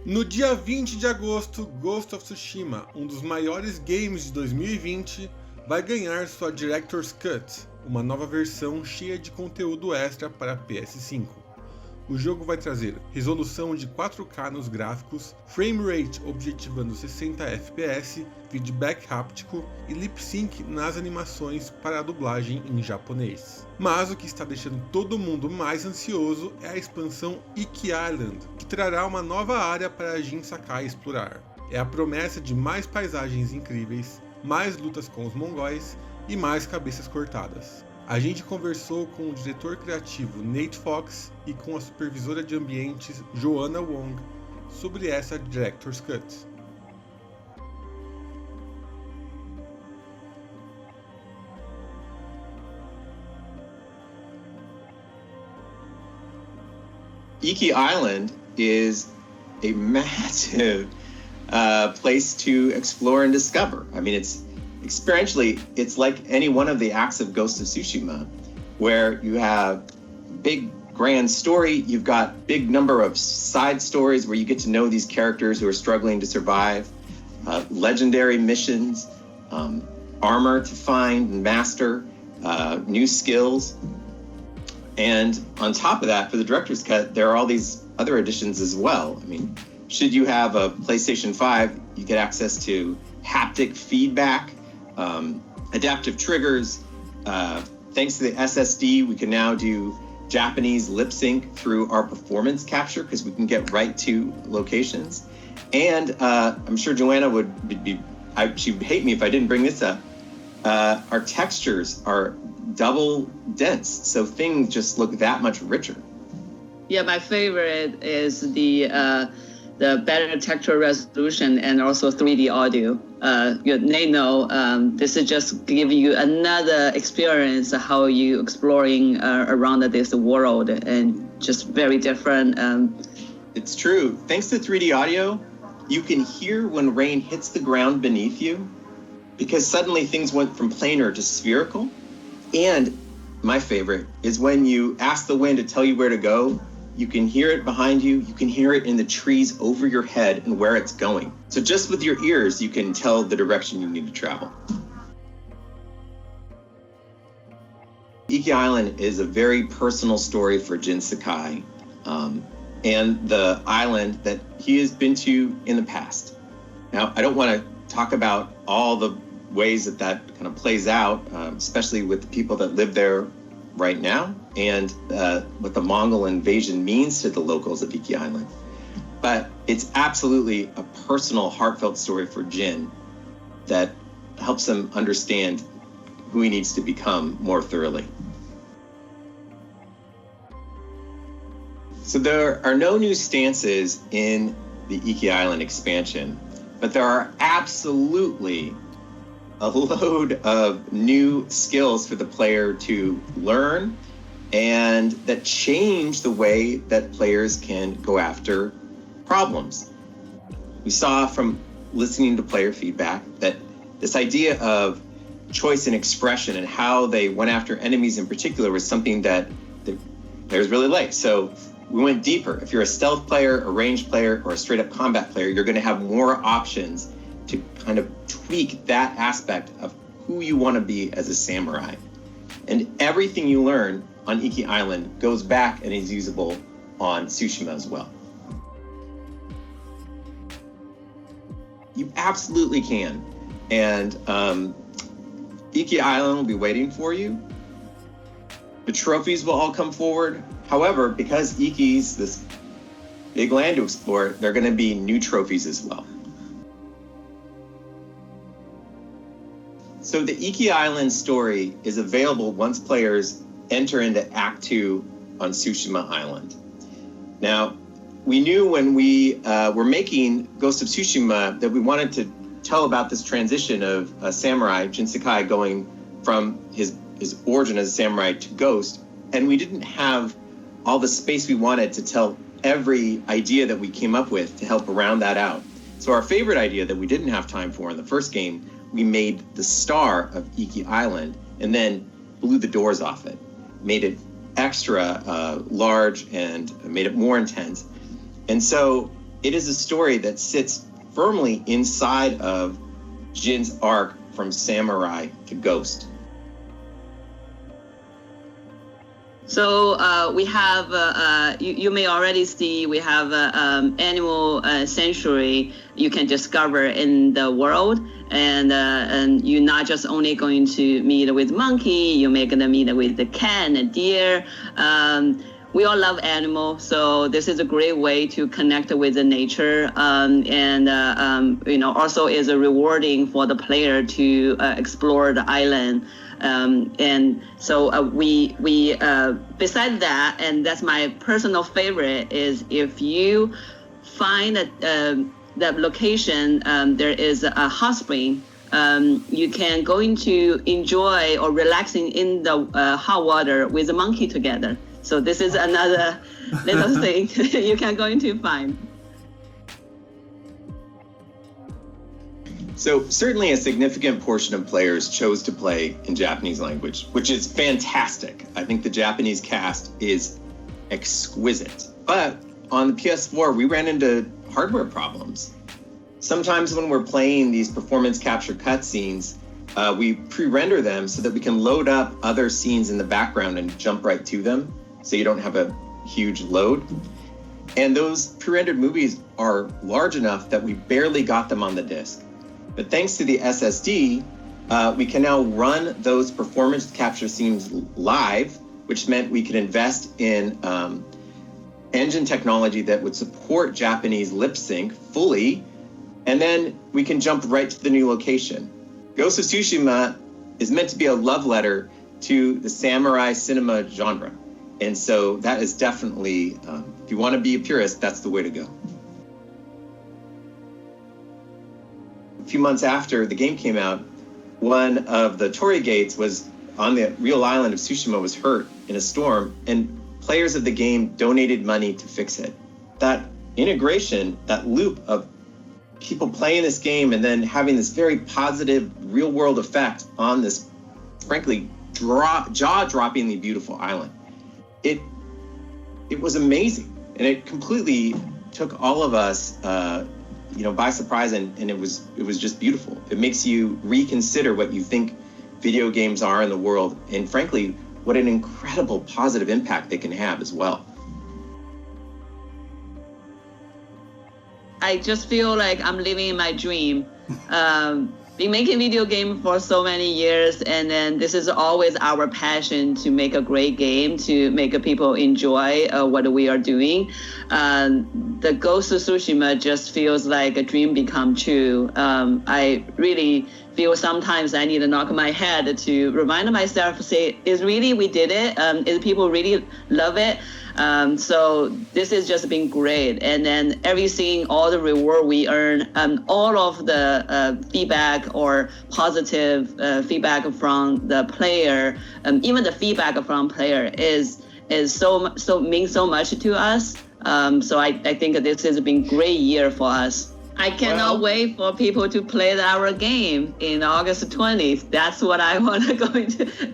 No dia 20 de agosto, Ghost of Tsushima, um dos maiores games de 2020, vai ganhar sua Director's Cut, uma nova versão cheia de conteúdo extra para PS5. O jogo vai trazer resolução de 4K nos gráficos, frame rate objetivando 60 FPS, feedback háptico e lip sync nas animações para a dublagem em japonês. Mas o que está deixando todo mundo mais ansioso é a expansão Iki Island, que trará uma nova área para Jin Sakai explorar. É a promessa de mais paisagens incríveis, mais lutas com os mongóis e mais cabeças cortadas. A gente conversou com o diretor criativo Nate Fox e com a supervisora de ambientes Joanna Wong sobre essa Director's Cut. Iki Island is a massive place to explore and discover. I mean, experientially, it's like any one of the acts of Ghost of Tsushima, where you have big grand story, you've got big number of side stories where you get to know these characters who are struggling to survive, legendary missions, armor to find and master, new skills. And on top of that, for the Director's Cut, there are all these other additions as well. I mean, should you have a PlayStation 5, you get access to haptic feedback, adaptive triggers. Thanks to the SSD, we can now do Japanese lip sync through our performance capture because we can get right to locations. And I'm sure Joanna she would hate me if I didn't bring this up. Our textures are double dense, so things just look that much richer. Yeah, my favorite is the better texture resolution and also 3D audio. They know this is just giving you another experience of how you exploring around this world, and just very different. It's true. Thanks to 3D audio, you can hear when rain hits the ground beneath you, because suddenly things went from planar to spherical. And my favorite is when you ask the wind to tell you where to go, you can hear it behind you, you can hear it in the trees over your head and where it's going. So just with your ears, you can tell the direction you need to travel. Iki Island is a very personal story for Jin Sakai, and the island that he has been to in the past. Now, I don't want to talk about all the ways that kind of plays out, especially with the people that live there right now, and what the Mongol invasion means to the locals of Iki Island. But it's absolutely a personal, heartfelt story for Jin that helps him understand who he needs to become more thoroughly. So there are no new stances in the Iki Island expansion, but there are absolutely a load of new skills for the player to learn, and that change the way that players can go after problems. We saw from listening to player feedback that this idea of choice and expression and how they went after enemies in particular was something that the players really liked. So we went deeper. If you're a stealth player, a ranged player, or a straight up combat player, you're going to have more options to kind of tweak that aspect of who you want to be as a samurai. And everything you learn on Iki Island goes back and is usable on Tsushima as well. You absolutely can. And Iki Island will be waiting for you. The trophies will all come forward. However, because Iki's this big land to explore, there are going to be new trophies as well. So the Iki Island story is available once players enter into Act 2 on Tsushima Island. Now, we knew when we were making Ghost of Tsushima that we wanted to tell about this transition of a samurai, Jin Sakai, going from his origin as a samurai to Ghost, and we didn't have all the space we wanted to tell every idea that we came up with to help round that out. So our favorite idea that we didn't have time for in the first game, we made the star of Iki Island and then blew the doors off it, made it extra large and made it more intense. And so it is a story that sits firmly inside of Jin's arc from samurai to ghost. So we have, you may already see, we have animal sanctuary you can discover in the world. And you're not just only going to meet with monkey, you may gonna meet with the cat and the deer. We all love animals, so this is a great way to connect with the nature, also is rewarding for the player to explore the island. And so we besides that, and that's my personal favorite, is if you find that location, there is a hot spring, you can go into enjoy or relaxing in the hot water with the monkey together. So this is another little thing you can go into find. So certainly a significant portion of players chose to play in Japanese language, which is fantastic. I think the Japanese cast is exquisite. But on the PS4, we ran into hardware problems. Sometimes when we're playing these performance capture cutscenes, we pre-render them so that we can load up other scenes in the background and jump right to them, so you don't have a huge load. And those pre-rendered movies are large enough that we barely got them on the disc. But thanks to the SSD, we can now run those performance capture scenes live, which meant we could invest in engine technology that would support Japanese lip sync fully, and then we can jump right to the new location. Ghost of Tsushima is meant to be a love letter to the samurai cinema genre. And so that is definitely, if you want to be a purist, that's the way to go. A few months after the game came out, one of the torii gates was on the real island of Tsushima was hurt in a storm, and players of the game donated money to fix it. That integration, that loop of people playing this game and then having this very positive real world effect on this, frankly, jaw-droppingly beautiful island. It was amazing, and it completely took all of us by surprise, and it was just beautiful. It makes you reconsider what you think video games are in the world, and frankly, what an incredible positive impact they can have as well. I just feel like I'm living in my dream. Been making video games for so many years, and then this is always our passion to make a great game, to make people enjoy what we are doing. The Ghost of Tsushima just feels like a dream become true. I really feel sometimes I need to knock my head to remind myself, say, is really we did it? Is people really love it? So this has just been great. And then everything, all the reward we earn, all of the feedback or positive feedback from the player, even the feedback from player is so means so much to us. So I think this has been a great year for us. I cannot wait for people to play our game in August 20th. That's what I want to go into.